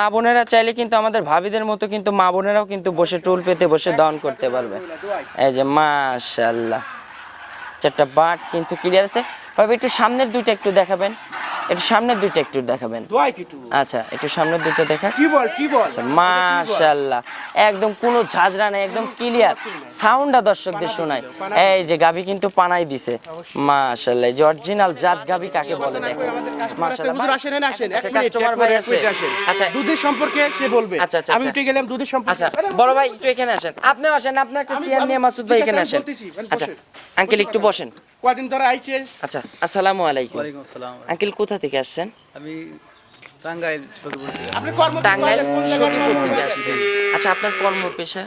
মা বোনেরা চাইলে কিন্তু আমাদের ভাবিদের মতো কিন্তু মা বোনেরাও কিন্তু বসে টুল পেতে বসে দহন করতে পারবে। এই যে মাশাআল্লাহ, চারটা বাট কিন্তু ক্লিয়ার আছে। ভাবি একটু সামনের দুইটা একটু দেখাবেন, একটু সামনের দুইটা একটু দেখাবেন। আচ্ছা একটু সামনের দুইটা দেখা। আচ্ছা মাশাআল্লাহ, একদম কোনো ঝাঁঝরা নেই, একদম ক্লিয়ার সাউন্ডটা দর্শকদের শোনায়। এই যে গাভী কিন্তু পানাই দিছে মাশাআল্লাহ, এই যে অরিজিনাল জাত গাভী কাকে বলে দেখো মাশাআল্লাহ। কাস্টমার ভাই আছে, আচ্ছা দুধের সম্পর্কে সে বলবে। আচ্ছা আচ্ছা আমি উঠে গেলাম দুধের সম্পর্কে। আচ্ছা বড় ভাই একটু এখানে আসেন, আপনিও আসেন, আপনার একটা চেয়ার নিয়ে মাসুদ ভাই এখানে আসেন। আচ্ছা আঙ্কেল একটু বসেন। কদিন ধরে আইছেন? আচ্ছা আসসালামু আলাইকুম। ওয়ালাইকুম আসসালাম। আঙ্কেল কোথা থেকে আসছেন? আমি টাঙ্গাইল সখীপুর থেকে। আপনি কর্ম টাঙ্গাইল সখীপুর থেকে আসছেন। আচ্ছা আপনার কর্ম পেশা?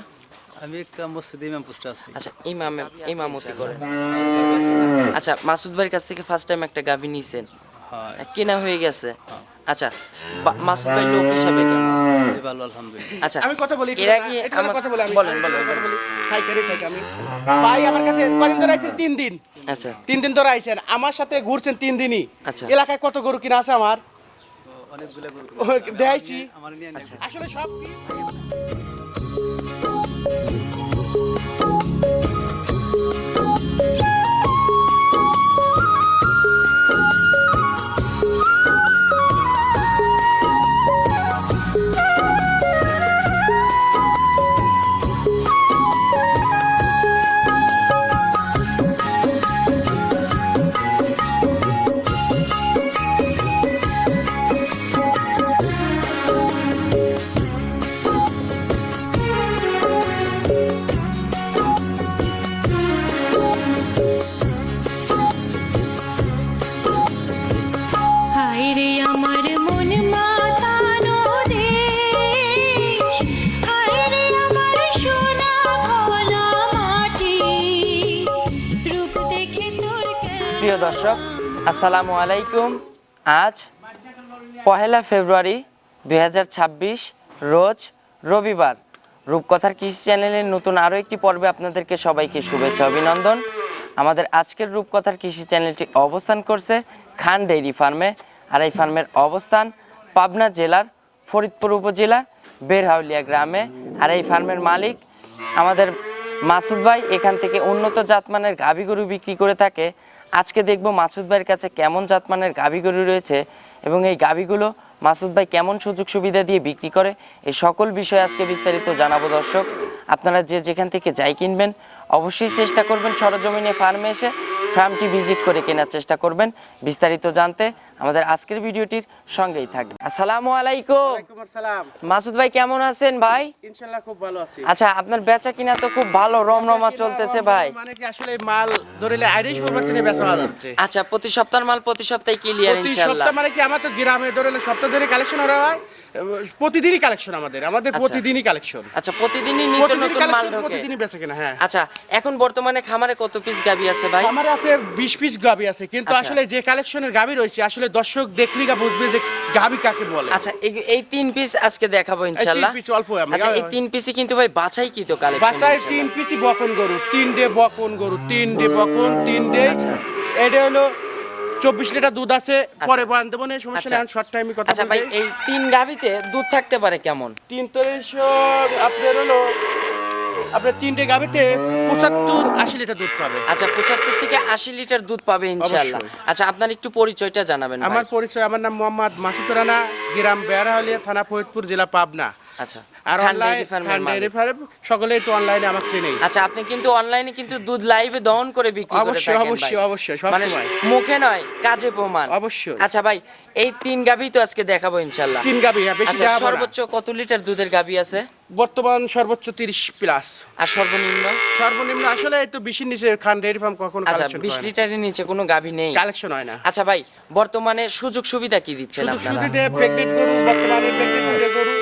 আমি একটা মসজিদে ইমাম পোস্টে আছি। আচ্ছা ইমামতি করেন। আচ্ছা মাসুদ ভাইয়ের কাছ থেকে ফার্স্ট টাইম একটা গাভী নিয়েছেন, হ্যাঁ, কেনা হয়ে গেছে। আচ্ছা মাসুদ ভাই লোক হিসাবে কেমন? এই ভালো আলহামদুলিল্লাহ। আচ্ছা আমি কথা বলি, এর আগে আমার কথা বলি, বলেন কথা বলি। আমি ভাই আমার কাছে কদিন ধরে আইছেন? 3 দিন। আচ্ছা 3 দিন ধরে আইছেন, আমার সাথে ঘুরছেন 3 দিনই। আচ্ছা। এলাকায় কত গরু কিনা আছে আমার অনেকগুলো গরু দেখাইছি। আমার নিয়ে নেব। আসলে সব হায়রে আমার মন মাতানো দেশ, হায়রে আমার সোনা ভোলা মাটি, রূপ দেখে তোর প্রিয় দর্শক আসসালামু আলাইকুম। আজ 1 ফেব্রুয়ারি 2026 রোজ রবিবার। রূপকথার কৃষি চ্যানেলের নতুন আরও একটি পর্বে আপনাদেরকে সবাইকে শুভেচ্ছা অভিনন্দন। আমাদের আজকের রূপকথার কৃষি চ্যানেলটি অবস্থান করছে খান ডেইরি ফার্মে, আর এই ফার্মের অবস্থান পাবনা জেলার ফরিদপুর উপজেলার বেরহাউলিয়া গ্রামে। আর এই ফার্মের মালিক আমাদের মাসুদ ভাই এখান থেকে উন্নত জাতমানের গাভী গরু বিক্রি করে থাকে। আজকে দেখব মাসুদ ভাইয়ের কাছে কেমন জাতমানের গাভী গরু রয়েছে এবং এই গাভীগুলো মাসুদ ভাই কেমন সুযোগ সুবিধা দিয়ে বিক্রি করে, এই সকল বিষয়ে আজকে বিস্তারিত জানাবো। দর্শক আপনারা যে যেখান থেকে যাই কিনবেন অবশ্যই চেষ্টা করবেন সরজমিনে ফার্মে এসে ফার্মটি ভিজিট করে কেনার চেষ্টা করবেন। বিস্তারিত জানতে আমাদের আজকের ভিডিওটির সঙ্গেই থাকবেন। আসসালামু আলাইকুম। ওয়ালাইকুম আসসালাম। মাসুদ ভাই কেমন আছেন ভাই? ইনশাআল্লাহ খুব ভালো আছি। আচ্ছা আপনার বেচা কিনা তো খুব ভালো রমরমা চলতেছে ভাই। মানে কি আসলে মাল ধরেলে আইরিশ বলছে না বেচা যাচ্ছে। আচ্ছা প্রতি সপ্তাহের মাল প্রতি সপ্তাহে ক্লিয়ার ইনশাআল্লাহ। সপ্তাহ মানে কি আমার তো গ্রামে ধরেলে সপ্তাহ ধরে কালেকশন করা হয়, প্রতিদিনই কালেকশন আমাদের প্রতিদিনই কালেকশন। আচ্ছা প্রতিদিনই নিত্য নতুন মাল ঢোকে? প্রতিদিনই বেচে কিনা। হ্যাঁ। আচ্ছা এখন বর্তমানে খামারে কত পিস গাবি আছে ভাই? আমার আছে 20 পিস গাবি আছে, কিন্তু আচ্ছা। আসলে যে কালেকশনের গাবি রয়েছে আসলে দর্শক দেখলেই বুঝবে যে গাবি কাকে বলে। আচ্ছা এই 3 পিস আজকে দেখাবো ইনশাআল্লাহ। 3 পিস অল্প আমি। আচ্ছা এই 3 পিসই কিন্তু ভাই বাছাই কি তো কালেকশন? বাসায় 3 পিসই বকন গরু, 3 ডে বকন গরু, 3 ডে বকন, 3 ডে। আচ্ছা। এটা হলো 24 লিটার দুধ আছে, পরে বান দেব না, সমস্যা নাই, শর্ট টাইমে কথা আচ্ছা ভাই বলতে। এই 3 গাবিতে দুধ থাকতে পারে কেমন? 300 আপনার হলো আপনার 3 ডে গাবিতে 75-80 লিটার দুধ পাবে। আচ্ছা 75 থেকে 80 লিটার দুধ পাবে ইনশাআল্লাহ। অবশ্যই। আচ্ছা আপনার একটু পরিচয়টা জানাবেন ভাই। আমার পরিচয়, আমার নাম মোহাম্মদ মাসুদ রানা, গ্রাম বেরহাউলিয়া, থানা ফরিদপুর, জেলা পাবনা। আচ্ছা আর খান অনলাইন ডেইরি ফার্মের মালিক। সকলেই তো অনলাইনে আমাকে চেনেই। আচ্ছা আপনি কিন্তু অনলাইনে কিন্তু দুধ লাইভে দহন করে বিক্রি করে অবশ্যই, থাকেন ভাই। অবশ্যই, অবশ্যই, সব মানে সময়। মুখে নয় কাজে প্রমাণ। অবশ্যই। আচ্ছা ভাই এই 3 গাবি তো আজকে দেখাবো ইনশাআল্লাহ। 3 গাবি, হ্যাঁ, বেশি আচ্ছা যাবো না। সর্বোচ্চ কত লিটার দুধের গাবি আছে? বর্তমান সর্বোচ্চ 30 প্লাস। আর সর্বনিম্ন? সর্বনিম্ন আসলে এই তো 20 এর নিচে খান ডেইরি ফার্ম কখনো আচ্ছা কালেকশন 20 লিটারের নিচে কোনো গাবি নেই? কালেকশন হয় না। আচ্ছা ভাই বর্তমানে সুযোগ সুবিধা কি দিচ্ছেন শুধু আপনারা? শুধু যে প্রেগনেন্ট গরু, বর্তমানে প্রেগনেন্ট গরু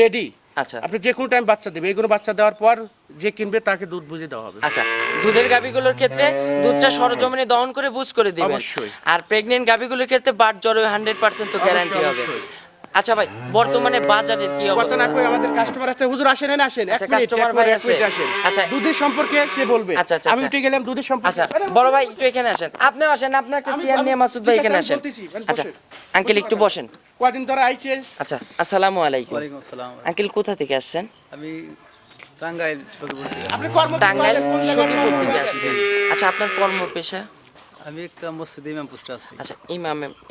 রেডি। আচ্ছা আপনি যে কোনো টাইম বাচ্চা দেবে, এইগুলো বাচ্চা দেওয়ার পর যে কিনবে তাকে দুধ বুঝে দেওয়া হবে। আচ্ছা দুধের গাবিগুলোর ক্ষেত্রে দুধটা সরজমিনে দহন করে বুঝ করে দিবেন। অবশ্যই। আর প্রেগন্যান্ট গাবিগুলোর ক্ষেত্রে বাট জ্বরে 100% তো গ্যারান্টি হবে। অবশ্যই। আচ্ছা ভাই, বর্তমানে বাজারের কি কথা অবস্থা? না কই আমাদের কাস্টমার আছে, হুজুর আসেন না আসেন, এক আচ্ছা, মিনিট customer ভাই আছে। আসেন। আচ্ছা। দুধের সম্পর্কে সে বলবে। আচ্ছা, আচ্ছা, আমি আচ্ছা। উঠে গেলাম দুধের সম্পর্কে। আচ্ছা বড় ভাই একটু এখানে আসেন, আপনিও আসেন, আপনি একটা চেয়ার নিয়ে মাসুদ ভাই ঠিক আছে, এখানে আমি আসেন। বলতেছি, আচ্ছা বসেন। আঙ্কেল একটু বসেন। কদিন ধরে আইছে? আচ্ছা, আসসালামু আলাইকুম। ওয়ালাইকুম আসসালাম। আঙ্কেল কোথা থেকে আসছেন? আমি টাঙ্গাইল ফকিরপুর থেকে। আপনি কর্ম টাঙ্গাইল কোন জায়গায় সখীপুর কর্ম থেকে করেন? আসছেন। আচ্ছা, আপনার কর্ম পেশা? আমি একটা মসজিদে ইমাম পোস্টে আছি। আচ্ছা,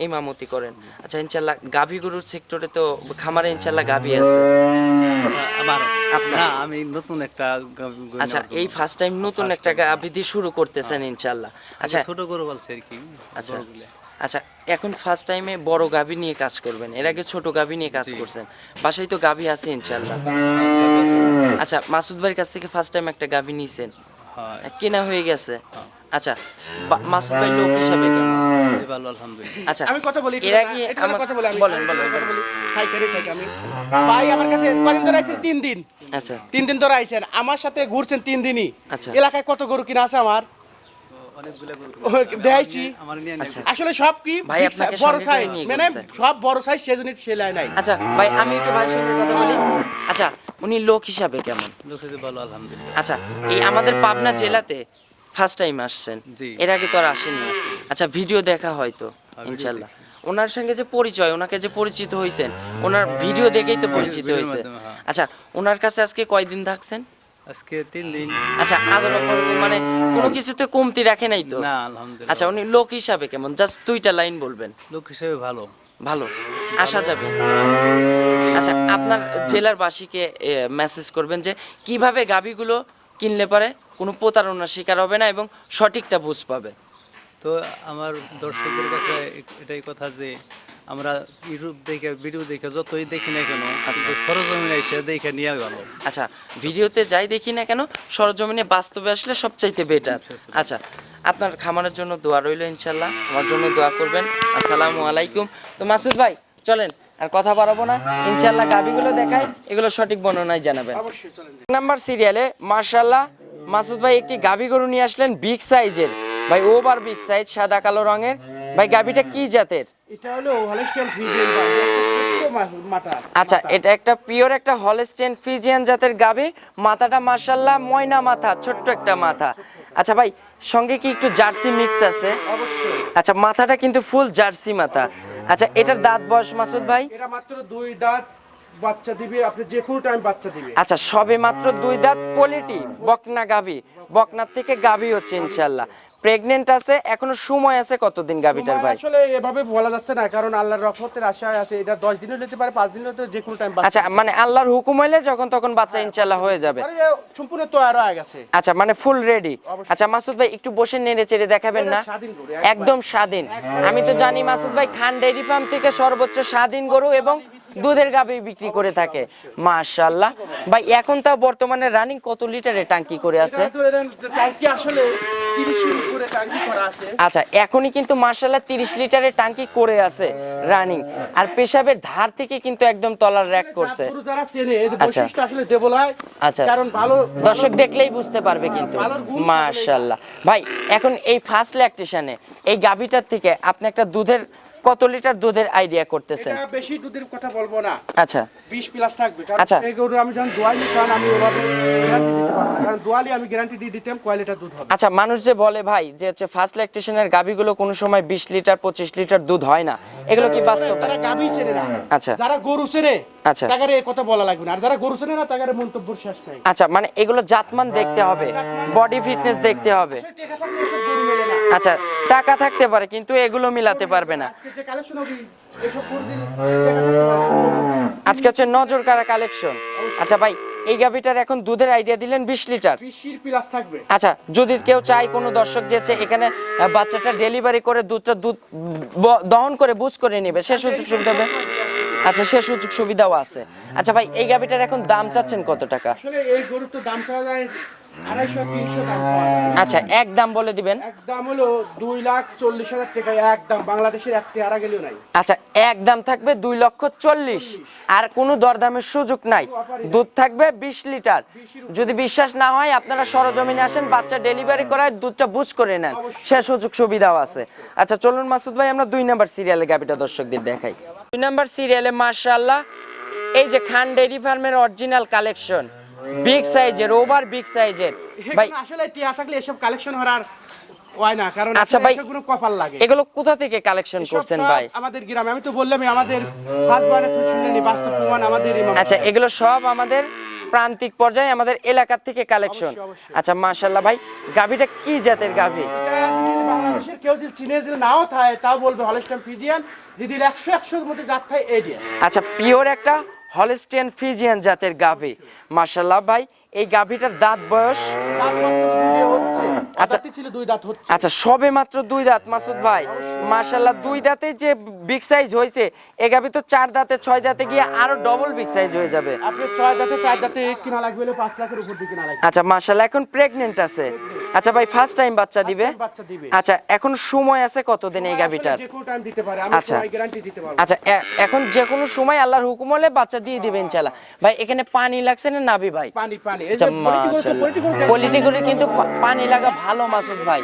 ইমামতি করেন। আচ্ছা, ইনশাল্লাহ গাভী গরুর সেক্টরে তো খামারে ইনশাল্লাহ গাভী আছে। আমার আপনার? না, আমি নতুন একটা গরু আচ্ছা, নেওয়ার জন্য। এই ফার্স্ট টাইম নতুন একটা গাভী দিয়ে শুরু করতেছেন ইনশাল্লাহ। আচ্ছা ছোট গরু বলছে আর কি। আচ্ছা গরুগুলা। আচ্ছা, এখন ফার্স্ট টাইমে বড় গাভী নিয়ে কাজ করবেন, এর আগে ছোট গাভী নিয়ে কাজ করছেন, বাসায় তো গাভী আছে ইনশাল্লাহ। আচ্ছা, মাসুদ ভাইয়ের কাছ থেকে ফার্স্ট টাইম একটা গাভী নিয়েছেন, হ্যাঁ, কেনা হয়ে গেছে। আচ্ছা, মাসুদ ভাই লোক হিসাবে কেমন? খুবই ভালো আলহামদুলিল্লাহ। আচ্ছা, আমি কথা বলি, এর আগে আমার কথা বলি আমি। বলেন আমি বলেন কথা বলি। খাইকারি থেকে আমি। ভাই আমার কাছে কদিন ধরে আইছেন? 3 দিন। আচ্ছা 3 দিন ধরে আইছেন, আমার সাথে ঘুরছেন 3 দিনই। আচ্ছা। এলাকায় কত গরু কিনা আছে আমার? অনেকগুলা গরু ও, দেখাইছি। আমার নিয়ে আচ্ছা। আসলে সব কি ভাই big আপনাকে size, বড় সঙ্গে করে সাইজ, নিয়ে মানে ঘুরছে। সব বড় সাইজ সেজন্য সেলাই নাই। আচ্ছা ভাই, আমি একটু ভাইয়ের সঙ্গে কথা বলি। আচ্ছা, উনি লোক হিসাবে কেমন? লোক হয়েছে ভালো আলহামদুলিল্লাহ। আচ্ছা, এই আমাদের পাবনা জেলাতে ফার্স্ট টাইম আসছেন, জি। এর আগে তো আর আসেননি। আচ্ছা, ভিডিও দেখা হয়তো ভিডিও ইনশাল্লাহ। ওনার সঙ্গে যে পরিচয়, ওনাকে যে পরিচিত হয়েছেন, ওনার ভিডিও দেখেই তো পরিচিত ভিডিওর হয়েছে। মাধ্যমে, হ্যাঁ। আচ্ছা, ওনার কাছে আজকে কয়দিন থাকছেন? আজকে 3 দিন। আচ্ছা, আদর মানে কোনো কিছুতে কমতি রাখে নাই তো? না আলহামদুলিল্লাহ। আচ্ছা, উনি লোক হিসাবে কেমন? জাস্ট 2টা লাইন বলবেন। লোক হিসেবে ভালো। ভালো, আসা যাবে। আচ্ছা, আপনার জেলার বাসীকে মেসেজ করবেন যে কিভাবে গাভীগুলো কিনলে পারে কোনো প্রতারণার শিকার হবে না এবং সঠিকটা বুঝ পাবে। তো আমার দর্শকদের কাছে এটাই কথা যে আমরা ইউটিউব দেখে ভিডিও দেখে যতই দেখি না কেন, কিন্তু সরজমিনে এসে দেখে নিয়ে ভালো। আচ্ছা, ভিডিওতে যাই দেখি না কেন, সরজমিনে বাস্তবে আসলে সবচাইতে বেটার। আচ্ছা, আপনার খামারের জন্য দোয়া রইল ইনশাল্লাহ, আমার জন্য দোয়া করবেন। আসসালামু আলাইকুম। তো মাসুদ ভাই চলেন, আর কথা বাড়াবো না, ইনশাল্লাহ গাভীগুলো দেখাই, এগুলো সঠিক বর্ণনায় জানাবেন। অবশ্যই চলেন। নাম্বার সিরিয়ালে মাশাআল্লাহ মাসুদ ভাই একটি গাভী গরু নিয়ে আসলেন বিগ সাইজের, ভাই ওভার বিগ সাইজ, সাদা কালো রঙের। ভাই গাভীটা কি জাতের? এটা হলো হলস্টাইন ফ্রিজিয়ান ভাই, একটা ছোট্ট মাটা। আচ্ছা, এটা একটা পিওর একটা হলস্টেইন ফ্রিজিয়ান জাতের গাভী, মাথাটা মাশাআল্লাহ ময়না মাথা, ছোট্ট একটা মাথা। আচ্ছা ভাই, সঙ্গে কি একটু জার্সি মিক্সড আছে? অবশ্যই। আচ্ছা, মাথাটা কিন্তু ফুল জার্সি মাথা। আচ্ছা, এটার দাঁত বয়স মাসুদ ভাই? এটা মাত্র 2 দাঁত, বাচ্চা দিবে, আপনি যে কোনো টাইম বাচ্চা দিবে। আচ্ছা, সবে মাত্র 2 দাঁত, পোলিটি বকনা গাভী, বকনার থেকে গাভী হচ্ছে ইনশাআল্লাহ। প্রেগনেন্ট আছে, এখনো সময় আছে কতদিন গাভীটার ভাই? আসলে এভাবে বলা যাচ্ছে না, কারণ আল্লাহর রহমতের আশায় আছে। এটা 10 দিনও নিতে পারে, 5 দিনও, যে কোনো টাইম বাচ্চা। আচ্ছা, মানে আল্লাহর হুকুম হইলে যখন তখন বাচ্চা ইনশাআল্লাহ হয়ে যাবে। আরে এ সম্পূর্ণ তৈরি হয়ে গেছে। আচ্ছা, মানে ফুল রেডি। আচ্ছা মাসুদ ভাই, একটু বসে নেড়ে চেড়ে দেখাবেন না? স্বাধীন গরু, একদম স্বাধীন। আমি তো জানি মাসুদ ভাই খান ডেইরি ফার্ম থেকে সর্বোচ্চ স্বাধীন গরু এবং দুধের গাভী বিক্রি করে থাকে। মাশাআল্লাহ ভাই, এখন তো বর্তমানে রানিং কত লিটারে টাঙ্কি করে আছে? এটা ধরে নেন যে ট্যাঙ্কি আসলে 30 মিনিট করে ট্যাঙ্কি করা আছে। আচ্ছা, এখনই কিন্তু মাশাআল্লাহ 30 লিটারের টাঙ্কি করে আছে রানিং, আর পেশাবের ধার থেকে কিন্তু একদম তলার র‍্যাক করছে। গরু যারা চেনে, এই যে আচ্ছা। বৈশিষ্ট্য আসলে দেবলায়, আচ্ছা, কারণ ভালো দর্শক দেখলেই বুঝতে পারবে কিন্তু। মাশাআল্লাহ ভাই, এখন এই ফার্স্ট ল্যাকটেশনে এই গাভীটার থেকে আপনি একটা দুধের কত লিটার দুধের আইডিয়া করতেছেন? এটা বেশি দুধের কথা বলবো না, আচ্ছা 20 প্লাস থাকবে। কারণ আচ্ছা। এই গরু আমি যখন দোয়ালি নিশান, আমি ওভাবে গ্যারান্টি দিতে পারবো না। কারণ দোয়ালি আমি গ্যারান্টি দিয়ে দিতাম কয় লিটার দুধ হবে। আচ্ছা, মানুষ যে বলে ভাই যে হচ্ছে ফার্স্ট ল্যাকটেশনের গাভীগুলো কোনো সময় 20 লিটার 25 লিটার দুধ হয় না, এগুলো কি বাস্তব? তারা গাভী চেনে না। আচ্ছা যারা গরু চেনে আচ্ছা তাদের এই কথা বলা লাগবে না, আর যারা গরু চেনে না তাদের মন্তব্য শেষ নাই। আচ্ছা, মানে এগুলো জাতমান দেখতে হবে, বডি ফিটনেস দেখতে হবে। টাকা থাকলে এসব গরু মেলে না। আচ্ছা, টাকা থাকতে পারে কিন্তু এগুলো মিলাতে পারবে না। আজকে যে কালেকশন হবে এসব গরু দিন টাকা থাকতে পারে। আজকে হচ্ছে নজর কাড়া কালেকশন। আচ্ছা ভাই, এই গাভীটার এখন দুধের আইডিয়া দিলেন 20 লিটার। 20 প্লাস থাকবে। আচ্ছা, যদি কেউ চায় কোনো দর্শক যে হচ্ছে এখানে বাচ্চাটা ডেলিভারি করে দুধ দহন করে বুঝ করে নেবে, সে সুযোগ সুবিধা হবে? আচ্ছা, সে সুযোগ সুবিধাও আছে। আচ্ছা ভাই, এই গাভীটার এখন দাম চাচ্ছেন কত টাকা? আসলে এই গরুর তো দাম চাওয়া যায় 250-300 দাম চাওয়া যায়। আচ্ছা, এক দাম বলে দিবেন। এক দাম হলো 2,40,000 টাকা, এক দাম বাংলাদেশের এক টাকা গেলেও নাই। আচ্ছা, এক দাম থাকবে 2,40,000, আর কোনো দরদামের সুযোগ নাই। দুধ থাকবে 20 লিটার। যদি বিশ্বাস না হয় আপনারা সরজমিনে আসেন, বাচ্চা ডেলিভারি করায় দুধটা বুঝ করে নেন, সে সুযোগ সুবিধাও আছে। আচ্ছা চলুন মাসুদ ভাই, আমরা 2 নাম্বার সিরিয়ালে গাভীটা দর্শকদের দেখাই। 2 নাম্বার সিরিয়ালে মাশাআল্লাহ এই যে খান ডেইরি ফার্মের অরিজিনাল কালেকশন, বিগ সাইজের, ওভার বিগ সাইজের ভাই। এখানে আসলে টিয়া থাকলে এসব কালেকশন হওয়ার হয় না, কারণ আচ্ছা ভাই, এসবগুলো কপাল লাগে। এগুলো কোথা থেকে কালেকশন এসব করছেন সব ভাই? আমাদের গ্রামে, আমি তো বললামই আমাদের হাজবানে তো শুনলেনি, বাস্তব প্রমাণ আমাদের ইমাম। আচ্ছা, এগুলো সব আমাদের প্রান্তিক পর্যায়ে আমাদের এলাকা থেকে কালেকশন। অবশ্যই, অবশ্যই। আচ্ছা মাশাআল্লাহ ভাই, গাভীটা কি জাতের গাভী? এটা যদি বাংলাদেশের কেউ যদি চিনে যদি নাও থাকে তাও বলবে হলস্টাইন ফ্রিজিয়ান, যদি 100-100 এর মধ্যে জাত থাকে এডিয়া। আচ্ছা, পিওর একটা হলস্টিয়ান ফ্রিজিয়ান জাতের গাভী। মাশাআল্লাহ ভাই, এই গাভীটার দাঁত বয়স? দাঁত মাত্র দুই হচ্ছে, আচ্ছা। দাঁতই ছিল 2 দাঁত হচ্ছে। আচ্ছা, সবে মাত্র 2 দাঁত মাসুদ ভাই। মাশাআল্লাহ, 2 দাঁতে যে বিগ সাইজ হয়েছে, এই গাভী তো 4 দাঁতে 6 দাঁতে গিয়ে আরো ডবল বিগ সাইজ হয়ে যাবে। আপনি 6 দাঁতে 4 দাঁতে কিনা লাগবে হলে 5 লাখের উপর দিকে কিনা লাগবে। আচ্ছা মাশাআল্লাহ, এখন প্রেগন্যান্ট আছে। আচ্ছা ভাই, ফার্স্ট টাইম বাচ্চা দিবে? বাচ্চা দিবে। আচ্ছা, এখন সময় আছে কতদিন এই গাভীটার? যে কোনো টাইম দিতে পারে, আমি আচ্ছা। সময় গ্যারান্টি দিতে পারবো। আচ্ছা, এখন যে কোনো সময় আল্লাহর হুকুম হলে বাচ্চা দিয়ে দিবেন ইনশাআল্লাহ। ভাই এখানে পানি লাগছে না নাভি ভাই? পানি পানি, এই আচ্ছা যে মাশাআল্লাহ, কোয়ালিটি করে কিন্তু পানি লাগা ভালো মাসুদ ভাই।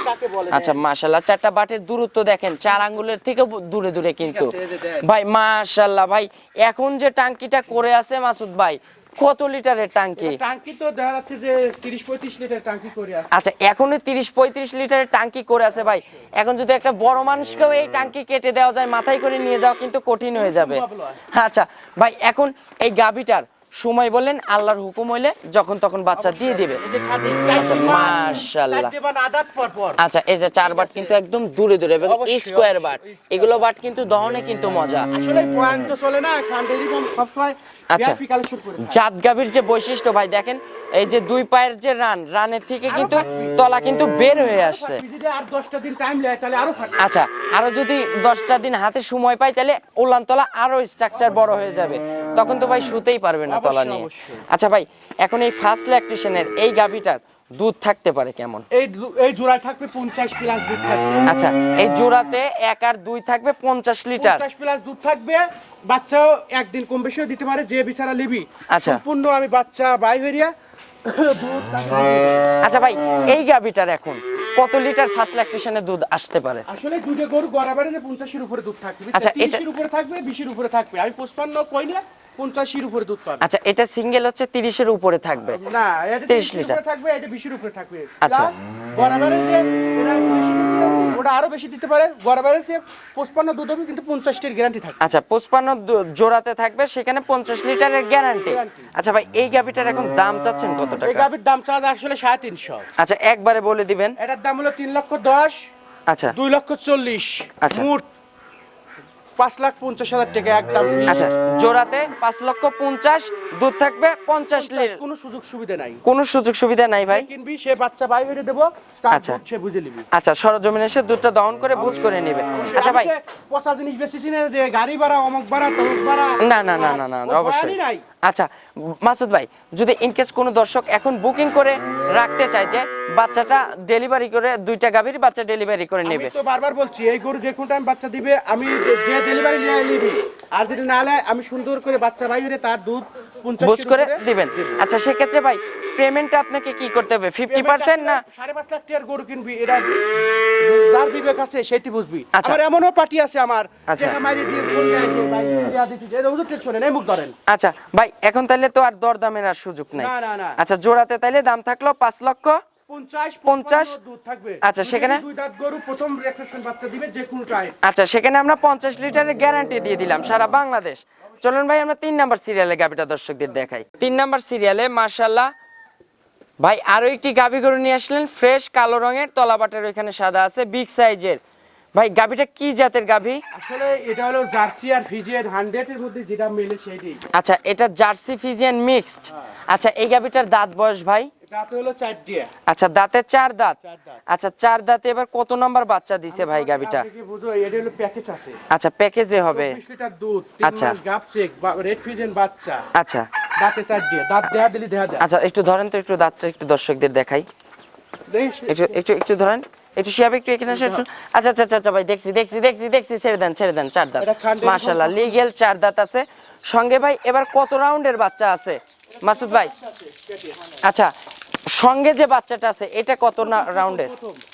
কাকে বলে? আচ্ছা মাশাআল্লাহ, 4টা বাটের দূরত্ব দেখেন 4 আঙ্গুলের থেকে দূরে দূরে কিন্তু ঠিক আছে, এই যে দেখ। ভাই মাশাআল্লাহ ভাই। এখন যে টাঙ্কিটা করে আছে মাসুদ ভাই, কত লিটারের টাঙ্কি? টাঙ্কি তো দেখা যাচ্ছে যে 30-35 লিটার টাঙ্কি করে আছে। আচ্ছা, এখনো 30-35 লিটারের টাঙ্কি করে আছে ভাই। এখন যদি একটা বড় মানুষকেও এই টাঙ্কি কেটে দেওয়া যায়, মাথায় করে নিয়ে যাওয়া কিন্তু কঠিন হয়ে যাবে। আচ্ছা ভাই, এখন এই গাভীটার সময় বলেন আল্লাহর হুকুম হইলে যখন তখন বাচ্চা দিয়ে দিবে। এই যে ছাদে আচ্ছা মাশাআল্লাহ। 4 বার আদাত পর পর। আচ্ছা, এই যে 4 বাট কিন্তু একদম দূরে দূরে এবং অবশ্যই, স্কোয়ার অবশ্যই, বাট, স্কয়ার এগুলো বাট কিন্তু দহনে কিন্তু মজা। আসলে পয়েন্ট তো চলে না, খান ডেইরি ফার্ম সবসময় আচ্ছা, ভিআইপি কালেকশন করে থাকে। জাত গাভীর যে বৈশিষ্ট্য ভাই দেখেন, এই যে 2 পায়ের যে রানের থেকে কিন্তু তলা কিন্তু বের হয়ে আসছে। যদি আর 10টা দিন টাইম লাগে তাহলে আরো ফাটবে। আচ্ছা, আরো যদি 10টা দিন হাতে সময় পাই তাহলে উলান তলা আরো স্ট্রাকচার বড় হয়ে যাবে, তখন তো ভাই শুতেই পারবে না তলা অবশ্যই, নিয়ে। অবশ্যই। আচ্ছা ভাই, এখন এই ফার্স্ট ল্যাকটেশনের এই গাভীটার দুধ থাকতে পারে কেমন? এই জোড়ায় থাকবে 50 প্লাস দুধ থাকবে। আচ্ছা, এই জোড়াতে 1 আর 2 থাকবে 50 লিটার। 50 প্লাস দুধ থাকবে, বাচ্চাও একদিন কম বেশিও দিতে পারে, যে বিচারা লিবি। আচ্ছা। সম্পূর্ণ আমি বাচ্চা বাই হইয়া দুধ থাকবে। আচ্ছা ভাই, এই গাভীটার এখন কত লিটার ফার্স্ট ল্যাকটেশনে দুধ আসতে পারে? আসলে দুধে গরু গড়াবারে যে 50-এর উপরে দুধ থাকবে, আচ্ছা, 30-এর উপরে থাকবে, 20-এর উপরে থাকবে। আমি 55 কইলে 50-এর উপরে দুধ পাবে। আচ্ছা, এটা সিঙ্গেল হচ্ছে 30-এর উপরে থাকবে। না, এটা 30 30 লিটার উপরে থাকবে, এটা 20-এর উপরে থাকবে। আচ্ছা। Plus গড়াবারে যে এরা বেশি দিতে, ওটা আরো বেশি দিতে পারে। গড়াবারে যে 55 দুধ হবে, কিন্তু 50-এর গ্যারান্টি থাকবে। আচ্ছা, 55 জোড়াতে থাকবে, সেখানে 50 লিটারের গ্যারান্টি। Guarantee। আচ্ছা ভাই, এই গাভীটার এখন দাম চাচ্ছেন কত এই টাকা? গাভীর দাম চাওয়া আসলে 350। আচ্ছা, একবারে বলে দিবেন। এটার দাম হলো 3,10,000, আচ্ছা 2,40,000, আচ্ছা। মোট 5,50,000 টাকা একদম। আচ্ছা, জোড়াতে 5,50,000, দুধ থাকবে 50 লিটার। কোনো সুযোগ সুবিধা নাই। কোনো সুযোগ সুবিধা নাই ভাই। কিনবি সে বাচ্চা বাই হয়ে দেবো, তার আচ্ছা। দুধ সে বুঝে নিবি। আচ্ছা, সরজমিনে এসে দুধটা দহন করে বুঝ করে নেবে। আচ্ছা ভাই, আমি যে পচা জিনিস বেশি না, যে গাড়ি ভাড়া, অমুক ভাড়া, তমুক ভাড়া। না না না না না ওই অবশ্যই। ভয়ানই নাই। আচ্ছা মাসুদ ভাই, যদি ইনকেস কোনো দর্শক এখন বুকিং করে রাখতে চায় যে বাচ্চাটা ডেলিভারি করে, 2টা গাভীর বাচ্চা ডেলিভারি করে আমি নেবে, তো বারবার বলছি, এই গরু যে কোনো টাইম বাচ্চা দিবে, আমি যে ডেলিভারি নিয়ে নিবি, আর যদি না নেয় আমি সুন্দর করে বাচ্চা বাই হয়ে তার দুধ 50 বুঝ করে দিবেন। আচ্ছা, সেক্ষেত্রে ভাই পেমেন্টটা আপনাকে কি করতে হবে? 50% না? 5.5 লাখ টাকার গরু কিনবি, এটা যার বিবেক আছে সেটি বুঝবি। আচ্ছা। আমার এমনও পার্টি আছে আমার, আচ্ছা। টাকা মারি দিয়ে ফোন দেয় যে ভাই দিয়া দিচ্ছি, যে ওদের টেনশনে নেই, মুখ ধরেন। আচ্ছা ভাই, এখন তাহলে তো আর দরদামের আর সুযোগ নাই। না না না, আচ্ছা, জোড়াতে তাইলে দাম থাকলো 5,50,000। 50 দুধ থাকবে। আচ্ছা, সেখানে? দুই দাঁত গরু প্রথম রেকশন বাচ্চা দিবে যে কোনো টাইম। আচ্ছা, সেখানে আমরা 50 লিটারের গ্যারান্টি দিয়ে দিলাম সারা বাংলাদেশ। চলুন ভাই, আমরা 3 নাম্বার সিরিয়ালে গাভীটা দর্শকদের দেখাই। 3 নাম্বার সিরিয়ালে মাশাআল্লাহ ভাই আরো একটি গাভী গরু নিয়ে আসলেন, ফ্রেশ কালো রঙের, তলাবাটের ওইখানে সাদা আছে, বিগ সাইজের। ভাই গাভীটা কি জাতের গাভী? আসলে এটা হলো জার্সি আর ফিজিয়ান 100 এর মধ্যে যেটা মেলে সেইটাই। আচ্ছা, এটা জার্সি ফিজিয়ান মিক্সড। আচ্ছা, এই গাভীটার দাঁত বয়স ভাই? এটা হলো 4 দিয়ে। আচ্ছা, দাঁতে 4 দাঁত। 4 দাঁত। আচ্ছা, 4 দাঁতে এবার কত নাম্বার বাচ্চা দিছে ভাই গাভীটা? আপনি কি বুঝো, এটা হলো প্যাকেজ আছে। আচ্ছা, প্যাকেজে হবে। 20 লিটার দুধ, 3 আচ্ছা। মাস গাব চেক, রেড ফিজিয়ান বাচ্চা, আচ্ছা দাঁতে 4 দিয়ে। দাঁত দেয়া দিলি দেয়া দেয়। আচ্ছা, একটু ধরেন তো, একটু দাঁতটা একটু দর্শকদের দেখাই। দেখ একটু একটু একটু ধরেন, একটু শিয়াবে, একটু এখানে আসেন। আচ্ছা আচ্ছা আচ্ছা ভাই, দেখছি দেখছি দেখছি দেখছি, ছেড়ে দেন 4 দাঁত। এটা খান্ডের মাশাআল্লাহ, লিগ্যাল 4 দাঁত আছে। সঙ্গে ভাই এবার কত রাউন্ডের বাচ্চা আছে মাসুদ ভাই? আচ্ছা, সঙ্গে যে বাচ্চাটা আছে এটা কত রাউন্ডের?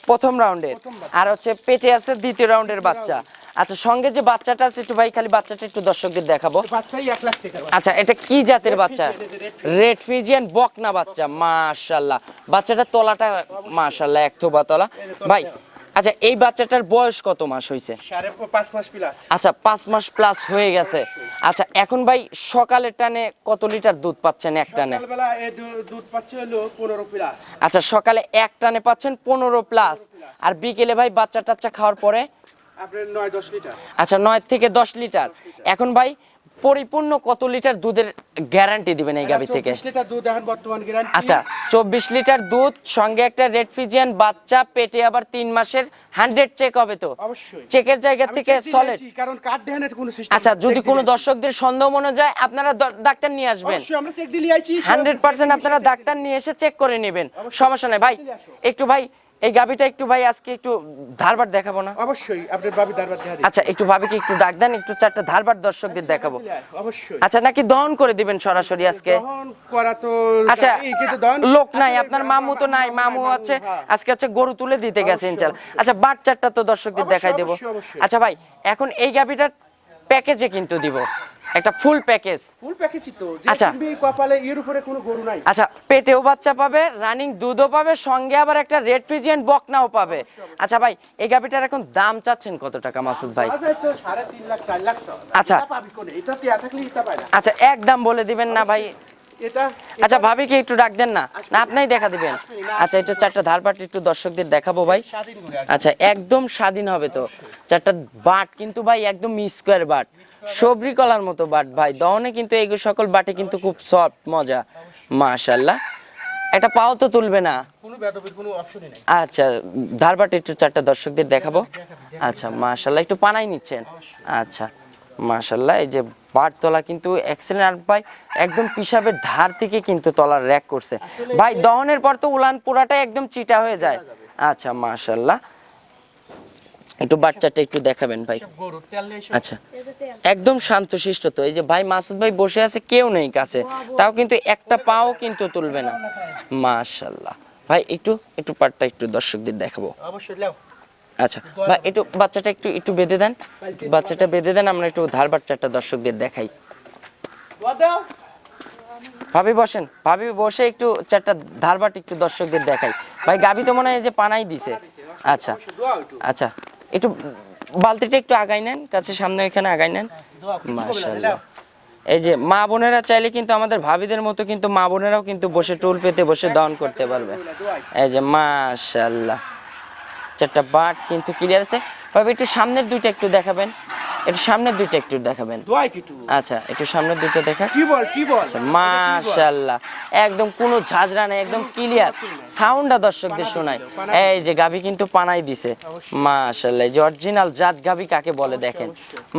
প্রথম রাউন্ডের। আর হচ্ছে পেটে আছে 2য় রাউন্ডের বাচ্চা। আচ্ছা সঙ্গে যে বাচ্চাটা আছে একটু ভাই খালি বাচ্চাটা একটু দর্শকদের দেখাবো। বাচ্চাই 1 লাখ টাকা। আচ্ছা এটা কি জাতের বাচ্চা? রেড ফ্রিজিয়ান বকনা বাচ্চা, মাশাআল্লাহ। বাচ্চাটার তলাটা মাশাআল্লাহ এক থোবা তলা ভাই। আচ্ছা এই বাচ্চাটার বয়স কত মাস হয়েছে? 5 মাস প্লাস। আচ্ছা 5 মাস প্লাস হয়ে গেছে। আচ্ছা এখন ভাই সকালের টানে কত লিটার দুধ পাচ্ছেন এক টানে? সকালবেলা এই দুধ পাচ্ছে হলো 15 প্লাস। আচ্ছা সকালে এক টানে পাচ্ছেন 15 প্লাস, আর বিকেলে ভাই বাচ্চা টাচ্চা খাওয়ার পরে আপনার 9-10 লিটার। আচ্ছা 9 থেকে 10 লিটার। এখন ভাই পরিপূর্ণ কত লিটার দুধের গ্যারান্টি দিবেন এই গাভী থেকে? 24 লিটার দুধ এখন বর্তমান গ্যারান্টি। আচ্ছা 24 লিটার দুধ, সঙ্গে একটা রেড ফ্রিজিয়ান বাচ্চা, পেটে আবার 3 মাসের 100 চেক হবে তো? অবশ্যই চেকের জায়গা থেকে সলিড। কারণ কার্ড দেখানোর কোনো সিস্টেম। আচ্ছা যদি কোনো দর্শকদের সন্দেহ মনে যায় আপনারা ডাক্তার নিয়ে আসবেন। অবশ্যই আমরা চেক দিলি আইছি। 100% আপনারা ডাক্তার নিয়ে এসে চেক করে নেবেন, সমস্যা নেই ভাই। একটু ভাই এই গাভীটা একটু ভাই আজকে একটু ধারবার দেখাবো না? অবশ্যই আপনার বাবি দরবার দেখা দিই। আচ্ছা একটু ভাবিকে একটু ডাক দেন, একটু চারটা ধারবার দর্শকদের দেখাবো। অবশ্যই। আচ্ছা নাকি দহন করে দিবেন সরাসরি আজকে? দহন করা তো আচ্ছা এই কিন্তু দহন লোক নাই আপনার, মামু তো নাই, মামু আছে আজকে হচ্ছে গরু তুলে দিতে গেছে ইনশাআল্লাহ। আচ্ছা বাচ্চাটা তো দর্শকদের দেখাই দেব। অবশ্যই। আচ্ছা ভাই এখন এই গাভীটার প্যাকেজে কিন্তু দিব একটা ফুল প্যাকেজ। ফুল প্যাকেজই তো, যে আচ্ছা। কিনবি কপালে এর উপরে কোনো গরু নাই। আচ্ছা পেটেও বাচ্চা পাবে, রানিং দুধও পাবে, সঙ্গে আবার একটা রেড ফ্রিজিয়ান বকনাও পাবে। আচ্ছা ভাই এই গাভীটার এখন দাম চাচ্ছেন কত টাকা মাসুদ ভাই? আচ্ছা তো 3.5 লাখ 4 লাখ। আচ্ছা। এটা পাবি কোনে? এটা তিয়া থাকলে এটা পায় না। আচ্ছা একদম বলে দিবেন না ভাই? এটা আচ্ছা ভাবিকে একটু ডাক দেন না, না আপনিই দেখা দিবেন? আচ্ছা এটা চারটা ধারবাট একটু দর্শকদের দেখাবো ভাই। স্বাধীন করে। আচ্ছা একদম স্বাধীন হবে তো। চারটা বাট কিন্তু ভাই একদম স্কোয়ার বাট, সবরি কলার মতো বাট ভাই। দহনে কিন্তু এই সকল বাটে কিন্তু খুব সফট মজা, মাশাআল্লাহ। একটা পাও তো তুলবে না? কোনো বেদবির কোনো অপশনই নাই। আচ্ছা ধারবাট একটু চারটা দর্শকদের দেখাবো। আচ্ছা মাশাআল্লাহ একটু পানাই নিচ্ছেন। আচ্ছা মাশাআল্লাহ এই যে বাট তলা কিন্তু এক্সেলেন্ট ভাই, একদম পিসাবের ধার থেকে কিন্তু তলার র‍্যাক করছে ভাই। দহনের পর তো উলান পুরাটাই একদম চিটা হয়ে যায়। আচ্ছা মাশাআল্লাহ একটু বাচ্চাটা একটু দেখাবেন ভাই। গরু তেল নেই। আচ্ছা একদম শান্তশিষ্ট তো। এই যে ভাই মাসুদ ভাই বসে আছে, কেউ নেই কাছে, তাও কিন্তু একটা পাও কিন্তু তুলবে না, মাশাআল্লাহ। ভাই একটু একটু পাটটা একটু দর্শকদের দেখাবো। অবশ্যই লাও। আচ্ছা ভাই একটু বাচ্চাটা একটু একটু বেঁধে দেন, বাচ্চাটা বেঁধে দেন, আমরা একটু ধার বাচ্চাটা দর্শকদের দেখাই। দোয়া দাও। ভাবি বসেন, ভাবি বসে একটু চারটা ধারবাট একটু দর্শকদের দেখাই। ভাই গাবি তো মনে হয় যে পানাই দিছে। আচ্ছা দোয়া একটু। আচ্ছা একটু বালতিটা একটু আগাই নেন, কাছে সামনে এখানে আগাই নেন। দোয়া কিছু করবে না, মাশাআল্লাহ। লাও। এই যে মা বোনেরা চাইলে কিন্তু আমাদের ভাবিদের মতো কিন্তু মা বোনেরাও কিন্তু বসে টুল পেতে বসে দহন করতে পারবে। এই যে মাশাআল্লাহ চারটা বাট কিন্তু ক্লিয়ার আছে। ভাবি একটু সামনের দুইটা একটু দেখাবেন, একটু সামনের দুইটা একটু দেখাবেন। দোয়া কিছু। আচ্ছা একটু সামনের দুইটা দেখা। কি বল কি বল? আচ্ছা মাশাআল্লাহ একদম কোনো ঝাঁঝরা নেই, একদম ক্লিয়ার সাউন্ডটা দর্শকদের শোনায়। এই যে গাভী কিন্তু পানাই দিছে, মাশাআল্লাহ। এই যে অরিজিনাল জাত গাভী কাকে বলে দেখেন,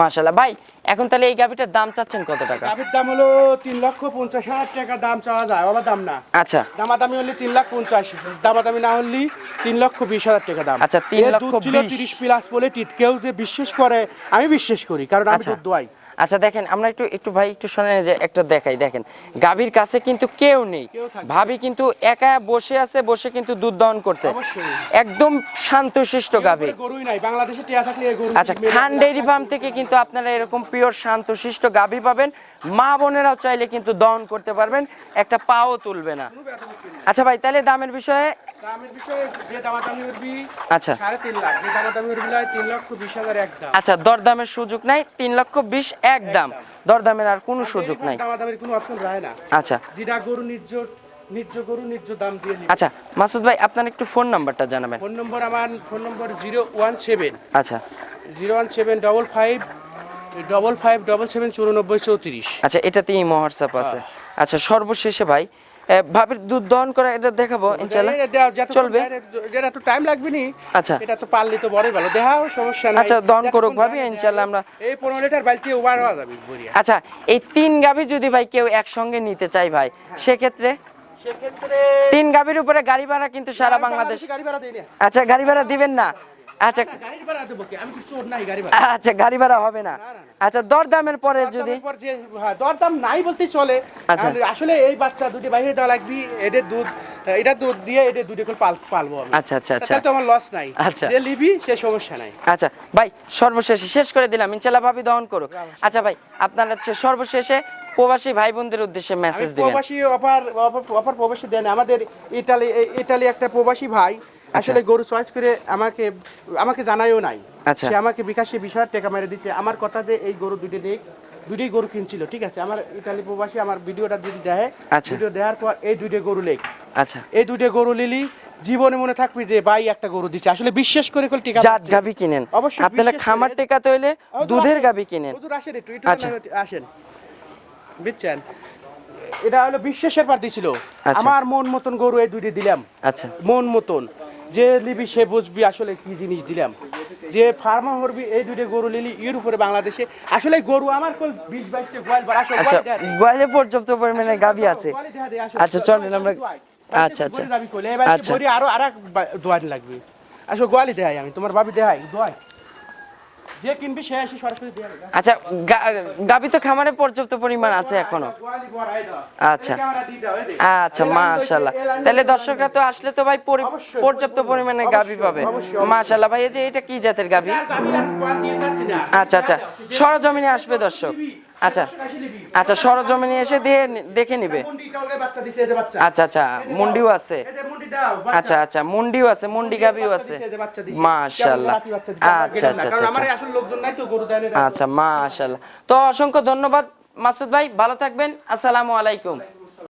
মাশাআল্লাহ। ভাই এখন তাহলে এই গাভীটার দাম চাচ্ছেন কত টাকা? গাভীর দাম হলো 3,50,000 টাকা দাম চাওয়া যায়, বাবা দাম না। আচ্ছা দামাদামি হলে 3,50,000, দামাদামি না হলে 3,20,000 টাকা দাম। আচ্ছা, 3,20,000 30 প্লাস বলে কেউ যে বিশ্বাস করে, আমি বিশ্বাস করি, কারণ আমি আচ্ছা। দুধ দোয়াই। আচ্ছা দেখেন আমরা একটু একটু ভাই একটু শোনেন যে একটা দেখাই। দেখেন গাভীর কাছে কিন্তু কেউ নেই, ভাবি কিন্তু একা বসে আছে, বসে কিন্তু দুধ দহন করছে, অবশ্যই। একদম শান্তশিষ্ট গাভী। গরুই নাই বাংলাদেশে, টিয়া থাকলে এই গরু। আচ্ছা খান ডেইরি ফার্ম থেকে কিন্তু আপনারা এরকম পিওর শান্তশিষ্ট গাভী পাবেন। মা বোনেরাও চাইলে কিন্তু দহন করতে পারবেন, একটা পাও তুলবে না। আচ্ছা ভাই তাহলে দামের বিষয়ে? দামের বিষয়ে যে দামাদামি করবি আচ্ছা 3.5 লাখ, যে দামাদামি করবি 3,20,000 একদম। আচ্ছা দরদামের সুযোগ নাই, 3,20,000 একদম, দরদামের আর কোনো সুযোগ নাই। দামাদামির কোনো অপশন রায় না। আচ্ছা যেটা গরু নিজ গরু নিজ দাম দিয়ে নিবে। আচ্ছা মাসুদ ভাই আপনার একটু ফোন নাম্বারটা জানাবেন। ফোন নম্বর 017 আচ্ছা 01755557794। আচ্ছা এটাতেই হোয়াটসঅ্যাপ আছে। আচ্ছা সর্বশেষে ভাই ভাবির দুধ দহন করা এটা দেখাবো ইনশাআল্লাহ, চলবে? যেটা একটু টাইম লাগবে নি। আচ্ছা এটা তো পারলে তো বড়ই ভালো, দেখাও সমস্যা নাই। আচ্ছা দহন করুক ভাবি ইনশাআল্লাহ আমরা। এই 15 লিটার বালতি ওভার হওয়া যাবে বড়িয়া। আচ্ছা এই 3 গাভী যদি ভাই কেউ একসঙ্গে নিতে চাই ভাই, সেক্ষেত্রে সেক্ষেত্রে 3 গাভীর উপরে গাড়ি ভাড়া কিন্তু সারা বাংলাদেশ। গাড়ি ভাড়া দেই না। আচ্ছা গাড়ি ভাড়া দিবেন না? আচ্ছা গাড়ি ভাড়া দেবো কি? আমি কি চোর নাই গাড়ি ভাড়া? আচ্ছা গাড়ি ভাড়া হবে না। আচ্ছা দরদামের পরে যদি দরদামের পর যে দরদাম নাই বলতেই চলে। আচ্ছা। আর আসলে এই বাচ্চা দুটো বাইরে দেওয়া লাগবে, এদের দুধ, এটা দুধ দিয়ে এদের দুধে করে পালবো আমি। আচ্ছা আচ্ছা আচ্ছা তাহলে তো আমার লস নাই। আচ্ছা। যে লিবি সে সমস্যা নাই। আচ্ছা ভাই সর্বশেষে শেষ করে দিলাম, ইনশাল্লাহ ভাবি দহন করুক। আচ্ছা ভাই আপনার হচ্ছে সর্বশেষে প্রবাসী ভাই বোনদের উদ্দেশ্যে আমি মেসেজ দিবেন। প্রবাসী অপার প্রবাসী দেন আমাদের ইটালি একটা প্রবাসী ভাই আসলে গরু চয়েস করে আমাকে জানায়ও নাই। আচ্ছা। সে আমাকে বিকাশে বিষয় টাকা মেরে দিচ্ছে আমার কথা যে এই গরু দুটোই গরু কিনছিল, ঠিক আছে। আমার ইটালি প্রবাসী আমার ভিডিওটা যদি দেয়, আচ্ছা। ভিডিও দেওয়ার পর এই দুটো গরু লেখ, আচ্ছা এই দুটো গরু লিলি জীবনে মনে থাকবি যে ভাই একটা গরু দিচ্ছে। আসলে বিশ্বাস করে টিকা জাত গাবি কিনেন, অবশ্যই আপনারা বিশ্বাস খামার করে- টেকাতে হইলে দুধের গাবি কিনেন। হুজুর আসেন একটু আচ্ছা। আসেন, বুঝছেন, এটা হলো বিশ্বাসের পার দিছিল। আচ্ছা। আমার মন মতন গরু এই দুইটা দিলাম, আচ্ছা মন মতন। যে লিবি সে বুঝবি আসলে কি জিনিস দিলাম। যে ফার্মা করবি এই দুইটা গরু লিলি এর উপরে বাংলাদেশে আসলে গরু আমার কল 20-22টা গোয়াল বার আসলে আচ্ছা গোয়ালে পর্যাপ্ত পরিমাণে গাবি আছে। আচ্ছা, চলেন আমরা- আচ্ছা, আচ্ছা। আচ্ছা। গরি আরো আরেক দোয়ান লাগবে। আসলে গোয়ালি দেয় আমি তোমার ভাবি দেয় দোয়াই যে কিনবি সে এসে সরাসরি দিয়ে দেবে। আচ্ছা গাবি তো খামারে পর্যাপ্ত পরিমাণ আছে এখনো। গোয়ালি বড়াই দাও। আচ্ছা। এই ক্যামেরা দিয়ে দাও, এই দে। আচ্ছা এই লাইন মাশাআল্লাহ, রয়েছে, এই লাইন তাহলে রয়েছে। দর্শকরা তো আসলে তো ভাই অবশ্যই, পর্যাপ্ত পরিমাণে গাবি পাবে। অবশ্যই। মাশাআল্লাহ ভাই, এই যে এটা কি জাতের গাবি? আর গাবি আর গোয়াল দিয়ে যাচ্ছি না। আচ্ছা আচ্ছা সরজমিনে আসবে দর্শক। আচ্ছা আচ্ছা সরজমিনে এসে দেখে নিবে। মুন্ডিটা ওকে বাচ্চা দিছে, এই যে বাচ্চা। আচ্ছা আচ্ছা মুন্ডিও আছে। এই যে মুন্ডি দাও, বাচ্চা। আচ্ছা আচ্ছা মুন্ডিও আছে, মুন্ডি গাবিও আছে। মাশাআল্লাহ। আচ্ছা আচ্ছা কারণ আচ্ছা আমার আসলে লোকজন নাই তো গরু দেয় না। আচ্ছা মাশাআল্লাহ। তো অসংখ্য ধন্যবাদ মাসুদ ভাই, ভালো থাকবেন। আসসালামু আলাইকুম।